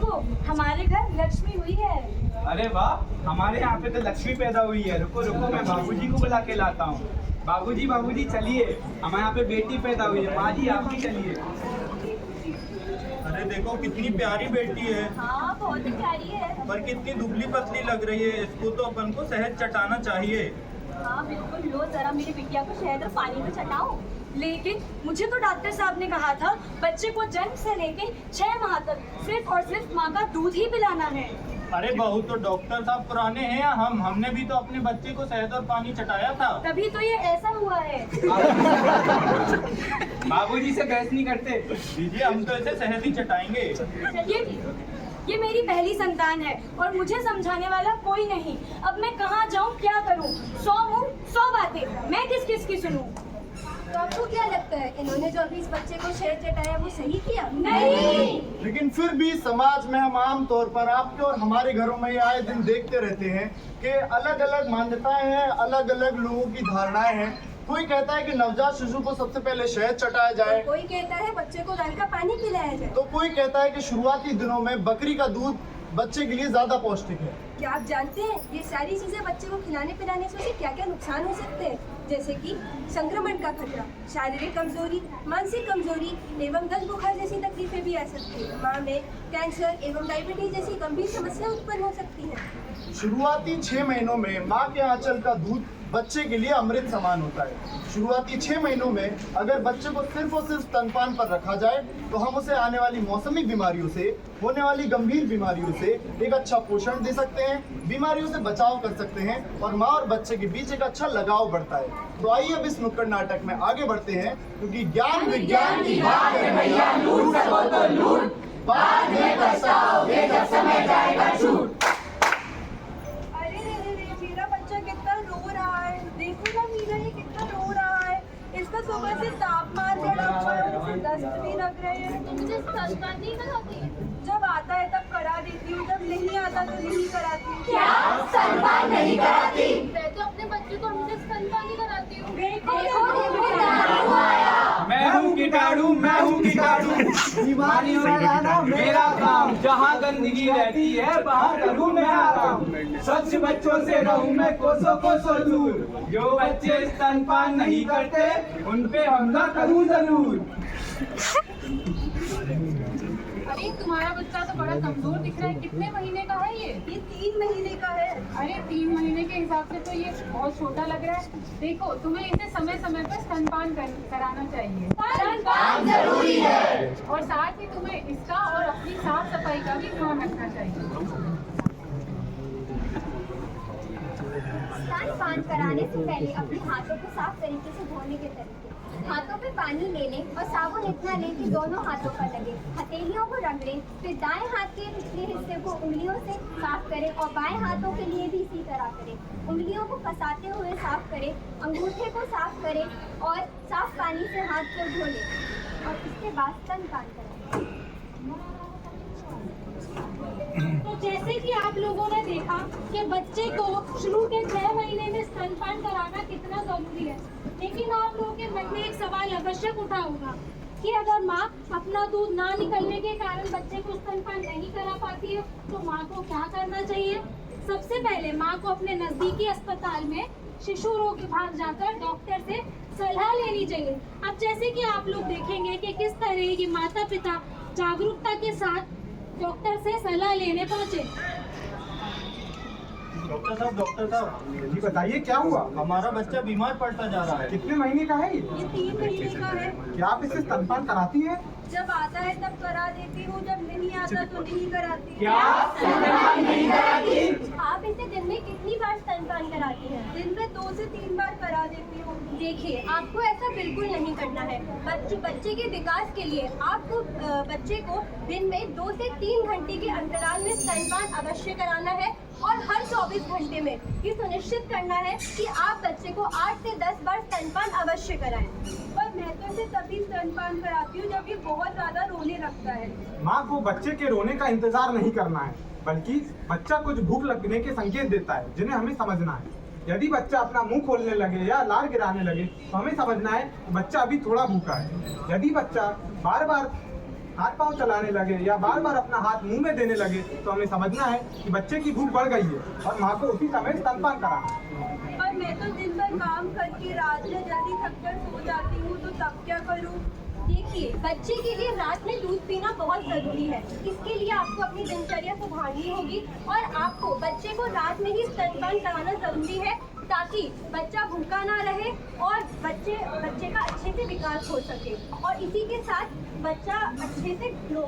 देखो हमारे घर लक्ष्मी हुई है। अरे वाह, हमारे यहाँ पे तो लक्ष्मी पैदा हुई है। रुको रुको, मैं बाबूजी को बुला के लाता हूँ। बाबूजी बाबूजी चलिए, हमारे यहाँ पे बेटी पैदा हुई है। माँ जी आप भी चलिए। अरे देखो कितनी प्यारी बेटी है। हाँ बहुत ही प्यारी है। पर कितनी दुबली पतली लग रही है। इसको तो अपन को शहद चटाना चाहिए। हाँ बिल्कुल, लो जरा मेरी बिटिया को शहद और पानी में चटाओ। लेकिन मुझे तो डॉक्टर साहब ने कहा था बच्चे को जन्म से लेके 6 माह तक सिर्फ और सिर्फ माँ का दूध ही पिलाना है। अरे बहू, तो डॉक्टर साहब पुराने हैं या हमने भी तो अपने बच्चे को शहद और पानी चटाया था। तभी तो ये ऐसा हुआ है। बाबूजी से बहस नहीं करते। दीजिए, हम तो इसे शहद ही चटाएंगे। चलिए ठीक है। ये मेरी पहली संतान है और मुझे समझाने वाला कोई नहीं। अब मैं कहाँ जाऊँ, क्या करूँ? 100 मुँह 100 बातें, मैं किस किस की सुनूं? तो आपको क्या लगता है इन्होंने जो अभी इस बच्चे को शहद चटाया वो सही किया? नहीं। लेकिन फिर भी समाज में हम आम तौर पर आपके और हमारे घरों में ये आए दिन देखते रहते हैं कि अलग अलग मान्यताएं हैं, अलग अलग लोगों की धारणाएं हैं। कोई कहता है कि नवजात शिशु को सबसे पहले शहद चटाया जाए, कोई कहता है बच्चे को गाय का पानी पिलाया जाए, तो कोई कहता है कि शुरुआती दिनों में बकरी का दूध बच्चे के लिए ज्यादा पौष्टिक है। क्या आप जानते हैं ये सारी चीजें बच्चे को खिलाने पिलाने से उसे क्या क्या नुकसान हो सकते हैं? जैसे कि संक्रमण का खतरा, शारीरिक कमजोरी, मानसिक कमजोरी एवं दस्त बुखार जैसी तकलीफें भी आ सकती है। माँ में कैंसर एवं डायबिटीज जैसी गंभीर समस्या उत्पन्न हो सकती है। शुरुआती 6 महीनों में माँ के आंचल का दूध बच्चे के लिए अमृत समान होता है। शुरुआती 6 महीनों में अगर बच्चे को सिर्फ और सिर्फ स्तनपान पर रखा जाए तो हम उसे आने वाली मौसमी बीमारियों से, होने वाली गंभीर बीमारियों से एक अच्छा पोषण दे सकते हैं, बीमारियों से बचाव कर सकते हैं और माँ और बच्चे के बीच एक अच्छा लगाव बढ़ता है। तो आइए अब इस नुक्कड़ नाटक में आगे बढ़ते हैं, क्योंकि ज्ञान विज्ञान की बात है भैया, लूट सको तो लूट, बाद में पछताओगे जब समय जाएगा छूट। मेरा बच्चा कितना रो रहा है। देखो ना मीरा, ये कितना रो रहा है। इसका सुबह से तापमान बढ़ा हुआ है, उसे दस्त भी लग रहे हैं। तो मुझे स्तनपान नहीं कराती? जब आता है तब करा देती हूँ, जब नहीं आता तो नहीं कराती हूँ। क्या स्तनपान नहीं कराती? मैं तो अपने बच्चे को हमेशा स्तनपान ही कराती हूँ। मैं हूँ कीटाणु, मैं हूँ कीटाणु, बीमारी फैलाना मेरा काम। जहाँ गंदगी रहती है वहाँ करूँ मैं आराम। स्वच्छ बच्चों से रहूँ मैं कोसों कोसों दूर। जो बच्चे स्तनपान नहीं करते उन पे हमला करूँ जरूर। अरे तुम्हारा बच्चा तो बड़ा कमजोर दिख रहा है। कितने महीने का है ये? 3 महीने का है। अरे 3 महीने के हिसाब से तो ये बहुत छोटा लग रहा है। देखो, तुम्हें इसे समय समय पर स्तनपान कराना चाहिए। स्तनपान जरूरी है। और साथ ही तुम्हें इसका और अपनी साफ सफाई का भी ध्यान रखना चाहिए। स्तनपान कराने से पहले अपने हाथों को साफ तरीके से धोने के तरीके। हाथों पे पानी ले लें और साबुन इतना लें कि दोनों हाथों पर लगे। हथेलियों को रगड़ें, फिर दाएं हाथ के निचले हिस्से को उंगलियों से साफ करें और बाएं हाथों के लिए भी इसी तरह करें। उंगलियों को फंसाते हुए साफ करें, अंगूठे को साफ करें और साफ पानी से हाथ को धो लें और इसके बाद स्तनपान करें। तो जैसे कि आप लोगों ने देखा कि बच्चे को शुरू के 6 महीने में स्तनपान कराना कितना जरूरी है, लेकिन आप लोगों के मन में एक सवाल अवश्य उठा होगा कि अगर माँ अपना दूध ना निकलने के कारण बच्चे को स्तनपान नहीं करा पाती है तो माँ को क्या करना चाहिए? सबसे पहले माँ को अपने नजदीकी अस्पताल में शिशु रोग विभाग जाकर डॉक्टर से सलाह लेनी चाहिए। अब जैसे कि आप लोग देखेंगे कि किस तरह की माता पिता जागरूकता के साथ डॉक्टर से सलाह लेने पहुँचे। डॉक्टर साहब जी बताइए क्या हुआ? हमारा बच्चा बीमार पड़ता जा रहा है। कितने महीने का है ये? ये 3 महीने का है। क्या आप इसे स्तनपान कराती हैं? जब आता है तब करा देती हूँ, जब नहीं आता तो नहीं कराती। क्या स्तनपान नहीं कराती? आप इसे दिन में कितनी बार स्तनपान कराती हैं? दिन में 2 से 3 बार करा देती हूँ। देखिए, आपको ऐसा बिल्कुल नहीं करना है। बच्चे के विकास के लिए आपको बच्चे को दिन में 2 से 3 घंटे के अंतराल में स्तनपान अवश्य कराना है और हर 24 घंटे में ये सुनिश्चित करना है कि आप बच्चे को 8 से 10 बार स्तनपान अवश्य कराएं। पर मैं तो इसे तभी स्तनपान कराती हूँ जब ये बहुत ज्यादा रोने लगता है। माँ को बच्चे के रोने का इंतजार नहीं करना है, बल्कि बच्चा कुछ भूख लगने के संकेत देता है जिन्हें हमें समझना है। यदि बच्चा अपना मुंह खोलने लगे या लार गिराने लगे तो हमें समझना है कि बच्चा अभी थोड़ा भूखा है। यदि बच्चा बार बार हाथ पांव चलाने लगे या बार बार अपना हाथ मुंह में देने लगे तो हमें समझना है कि बच्चे की भूख बढ़ गई है और माँ को उसी समय स्तनपान कराना। पर मैं तो दिन भर काम करके रात में जल्दी थककर सो जाती हूँ, तो तब क्या करूँ? देखिए, बच्चे के लिए रात में दूध पीना बहुत जरूरी है। इसके लिए आपको अपनी दिनचर्या सुधारनी होगी और आपको बच्चे को रात में ही स्तनपान कराना जरूरी है ताकि बच्चा भूखा ना रहे और बच्चे का अच्छे से विकास हो सके और इसी के साथ बच्चा अच्छे से ग्रो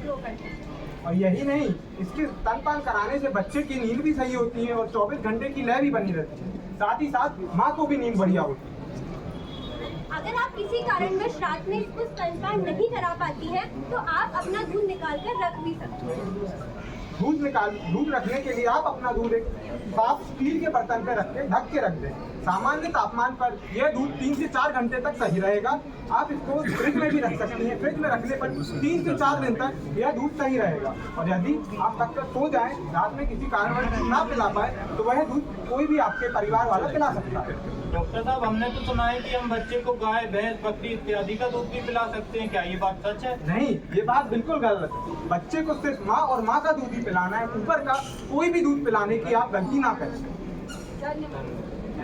कर सके। और यही नहीं, इसके स्तनपान कराने से बच्चे की नींद भी सही होती है और 24 घंटे की लय भी बनी रहती है। साथ ही साथ माँ को भी नींद बढ़िया होती है। अगर आप किसी कारणवश रात में इसको स्तनपान नहीं करा पाती हैं, तो आप अपना दूध निकाल कर रख भी सकती हैं। दूध रखने के लिए आप अपना दूध एक साफ स्टील के बर्तन पे रख के ढक के रख दें। सामान्य तापमान पर यह दूध 3 से 4 घंटे तक सही रहेगा। आप इसको फ्रिज में भी रख सकती हैं। फ्रिज में रखने पर 3 से 4 दिन तक यह दूध सही रहेगा। और यदि आप तक सो जाएं, रात में किसी कारणवश ना पिला पाए, तो वह दूध कोई भी आपके परिवार वाला पिला सकता है। डॉक्टर साहब, हमने तो सुना है कि हम बच्चे को गाय, भैंस, बकरी इत्यादि का दूध भी पिला सकते हैं। क्या ये बात सच है? नहीं, ये बात बिल्कुल गलत है। बच्चे को सिर्फ माँ और माँ का दूध ही पिलाना है। ऊपर का कोई भी दूध पिलाने की आप गलती ना करें।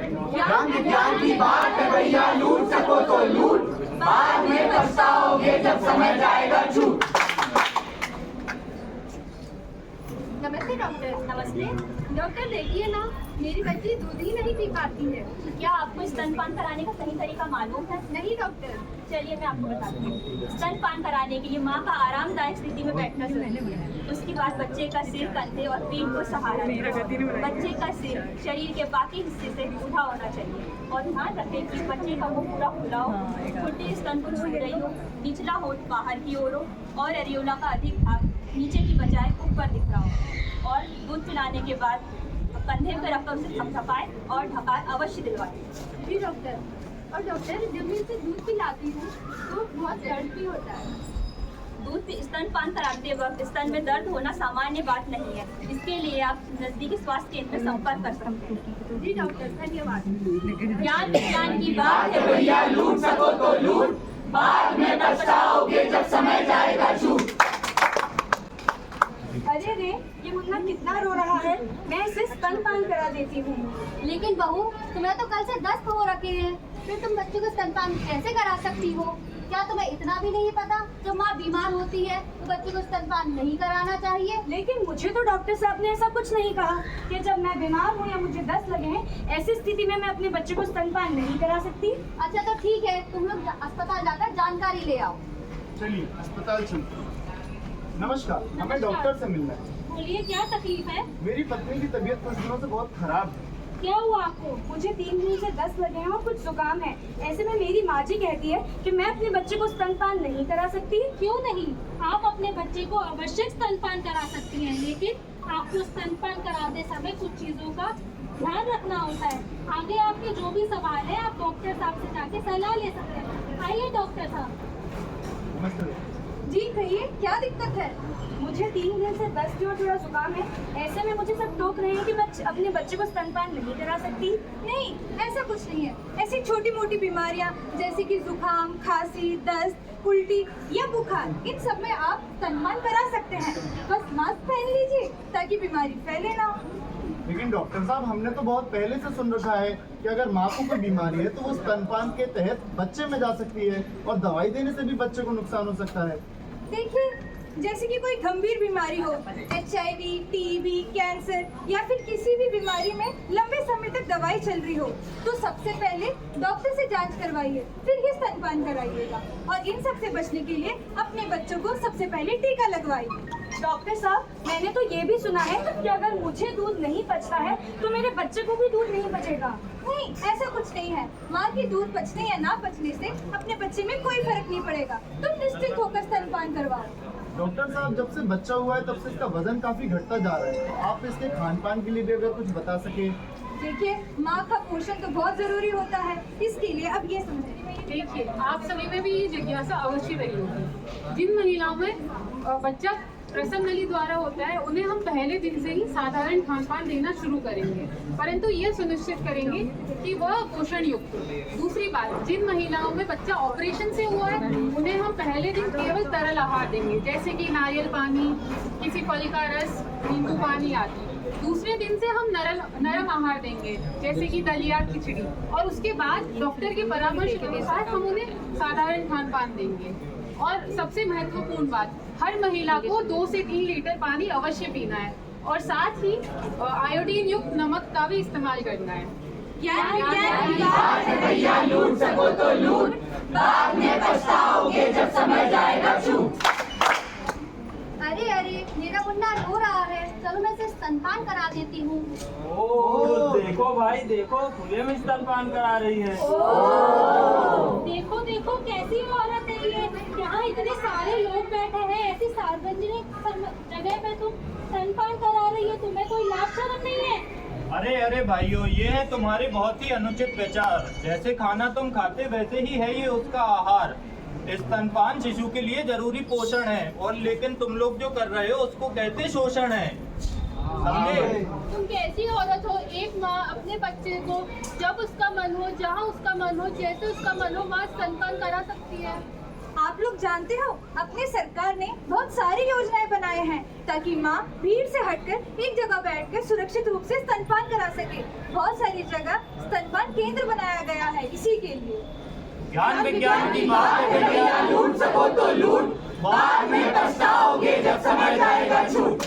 ज्ञान विज्ञान की बात है भैया, लूट सको तो लूट, बाद में पछताओगे जब समय जाएगा झूठ। नमस्ते डॉक्टर। नमस्ते। डॉक्टर देखिए ना, मेरी बच्ची दूध ही नहीं पी पाती है। क्या आपको स्तनपान कराने का सही तरीका मालूम है? नहीं डॉक्टर। चलिए मैं आपको बताती हूँ। स्तनपान कराने के लिए माँ का आरामदायक स्थिति में बैठना जरूरी है। उसके बाद बच्चे का सिर, कंधे और पीठ को सहारा दें। बच्चे का सिर शरीर के बाकी हिस्से से सीधा होना चाहिए और ध्यान रखें कि बच्चे का मुंह पूरा खुला हो, ठुड्डी स्तन को छू रही हो, निचला होठ बाहर की ओर हो और एरियोला का अधिक भाग नीचे की बजाय ऊपर दिख रहा हो। और दूध पिलाने के बाद कंधे पर रखकर उसे थपथपाएं और ढकाल अवश्य दिलवाएं। जी डॉक्टर। और डॉक्टर, जब मैं इसे दूध पिलाती हूँ तो बहुत दर्द भी होता है। दूध स्तनपान कराते वक्त स्तन में दर्द होना सामान्य बात नहीं है। इसके लिए आप नजदीकी स्वास्थ्य केंद्र में संपर्क कर सकते हैं। जी डॉक्टर, धन्यवाद। ज्ञान विज्ञान की बात है भैया, लूट सको तो लूट, बाद में पछताओगे जब समय जाएगा झूठ। अरे रे, ये मुन्ना कितना रो रहा है। मैं इसे स्तनपान करा देती हूँ। लेकिन बहू, तुम्हें तो कल से 10 हो रखे हैं, फिर तुम बच्चे को स्तनपान कैसे करा सकती हो? क्या तुम्हें इतना भी नहीं पता, जब माँ बीमार होती है तो बच्चे को स्तनपान नहीं कराना चाहिए? लेकिन मुझे तो डॉक्टर साहब ने ऐसा कुछ नहीं कहा कि जब मैं बीमार हूँ या मुझे 10 लगे हैं, ऐसी स्थिति में मैं अपने बच्चे को स्तनपान नहीं करा सकती। अच्छा तो ठीक है, तुम लोग अस्पताल जाकर जानकारी ले आओ। चलिए अस्पताल चलते हैं। नमस्कार, हमें डॉक्टर से मिलना है। बोलिए, क्या तकलीफ है? मेरी पत्नी की तबीयत कुछ दिनों से बहुत खराब है। क्या हुआ आपको? मुझे 3 दिन से 10 लगे हैं और कुछ जुकाम है। ऐसे में मेरी माँ जी कहती है कि मैं अपने बच्चे को स्तनपान नहीं करा सकती। क्यों नहीं? आप अपने बच्चे को अवश्य स्तनपान करा सकती हैं, लेकिन आपको स्तनपान कराते समय कुछ चीजों का ध्यान रखना होता है। आगे आपके जो भी सवाल है, आप डॉक्टर साहब से जाके सलाह ले सकते हैं। आइए डॉक्टर साहब। नमस्ते। जी कहिए, क्या दिक्कत है? मुझे 3 दिन से दस्त और थोड़ा जुकाम है। ऐसे में मुझे सब टोक रहे हैं कि मैं अपने बच्चे को स्तनपान नहीं करा सकती। नहीं, ऐसा कुछ नहीं है। ऐसी छोटी मोटी बीमारियां जैसे कि जुकाम, खांसी, दस्त, उल्टी या बुखार, इन सब में आप स्तनपान करा सकते हैं। बस मास्क पहन लीजिए ताकि बीमारी फैले ना। लेकिन डॉक्टर साहब, हमने तो बहुत पहले से सुन रखा है कि अगर माँ को कोई बीमारी है तो वो स्तनपान के तहत बच्चे में जा सकती है और दवाई देने से भी बच्चे को नुकसान हो सकता है। देखिए, जैसे कि कोई गंभीर बीमारी हो, HIV, TB, कैंसर या फिर किसी भी बीमारी में लंबे समय तक दवाई चल रही हो, तो सबसे पहले डॉक्टर से जांच करवाइए, फिर ही स्तनपान कराइएगा। और इन सब से बचने के लिए अपने बच्चों को सबसे पहले टीका लगवाइए। डॉक्टर साहब, मैंने तो ये भी सुना है कि अगर मुझे दूध नहीं पचता है तो मेरे बच्चे को भी दूध नहीं पचेगा। नहीं, ऐसा कुछ नहीं है। माँ की दूध पचने या ना पचने से अपने बच्चे में कोई फर्क नहीं पड़ेगा। तुम निश्चिंत होकर स्तनपान करवाओ। डॉक्टर साहब, जब से बच्चा हुआ है तब से इसका वजन काफी घटता जा रहा है। आप इसके खान पान के लिए भी अगर कुछ बता सके। देखिए, माँ का पोषण तो बहुत जरूरी होता है, इसके लिए अब ये समझिए। देखिए, आप सभी में भी ये जिज्ञासा अवश्य रही होगी। जिन महिलाओं में बच्चा प्रसव नली द्वारा होता है उन्हें हम पहले दिन से ही साधारण खान पान देना शुरू करेंगे, परंतु ये सुनिश्चित करेंगे कि वह पोषण युक्त हो। दूसरी बात, जिन महिलाओं में बच्चा ऑपरेशन से हुआ है उन्हें हम पहले दिन केवल तरल आहार देंगे, जैसे कि नारियल पानी, किसी फल का रस, नींबू पानी आदि। दूसरे दिन से हम नरम आहार देंगे, जैसे कि दलिया, खिचड़ी, और उसके बाद डॉक्टर के परामर्श के अनुसार हम उन्हें साधारण खान पान देंगे। और सबसे महत्वपूर्ण बात, हर महिला को 2 से 3 लीटर पानी अवश्य पीना है और साथ ही आयोडीन युक्त नमक का भी इस्तेमाल करना है। लूट सको तो लूट, बाद में पछताओगे जब समझ जाएगा झूठ। अरे अरे, मेरा मुन्ना रो रहा है, चलो मैं इसे स्तनपान करा देती हूँ। ओ देखो भाई देखो, खुले में स्तनपान करा रही है। देखो देखो कैसी औरत है ये, यहाँ इतने सारे लोग बैठे हैं, ऐसी सार्वजनिक जगह पे तुम स्तनपान करा रही है, तुम्हें कोई लाज शर्म नहीं है? अरे अरे भाइयों, ये है तुम्हारे बहुत ही अनुचित विचार। जैसे खाना तुम खाते वैसे ही है ये उसका आहार। स्तनपान शिशु के लिए जरूरी पोषण है, और लेकिन तुम लोग जो कर रहे हो उसको कहते शोषण है, समझे? तुम कैसी औरत हो? एक माँ अपने बच्चे को जब उसका मन हो, जहाँ उसका मन हो, जैसे उसका मन हो, वहाँ स्तनपान करा सकती है। आप लोग जानते हो, अपनी सरकार ने बहुत सारी योजनाएं बनाए हैं ताकि माँ भीड़ से हटकर एक जगह बैठकर सुरक्षित रूप से स्तनपान करा सके। बहुत सारी जगह स्तनपान केंद्र बनाया गया है इसी के लिए। ज्ञान विज्ञान की बात है भैया, लूट सको तो लूट, बाद में पछताओगे जब समझ जाएगा झूठ।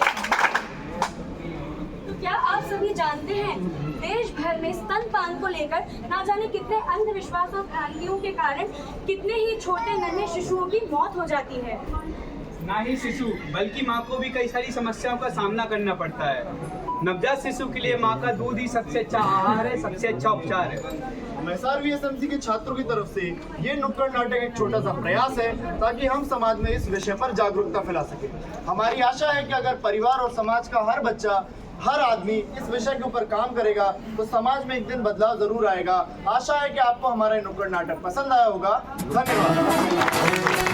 तो क्या आप सभी जानते हैं, देश भर में स्तनपान को लेकर ना जाने कितने अंधविश्वास और भ्रांतियों के कारण कितने ही छोटे नन्हे शिशुओं की मौत हो जाती है। ना ही शिशु बल्कि माँ को भी कई सारी समस्याओं का सामना करना पड़ता है। नवजात शिशु के लिए माँ का दूध ही सबसे अच्छा आहार है, सबसे अच्छा उपचार है। MSRVSMC के छात्रों की तरफ से ये नुक्कड़ नाटक एक छोटा सा प्रयास है ताकि हम समाज में इस विषय पर जागरूकता फैला सके। हमारी आशा है कि अगर परिवार और समाज का हर बच्चा, हर आदमी इस विषय के ऊपर काम करेगा तो समाज में एक दिन बदलाव जरूर आएगा। आशा है कि आपको हमारा ये नुक्कड़ नाटक पसंद आया होगा। धन्यवाद।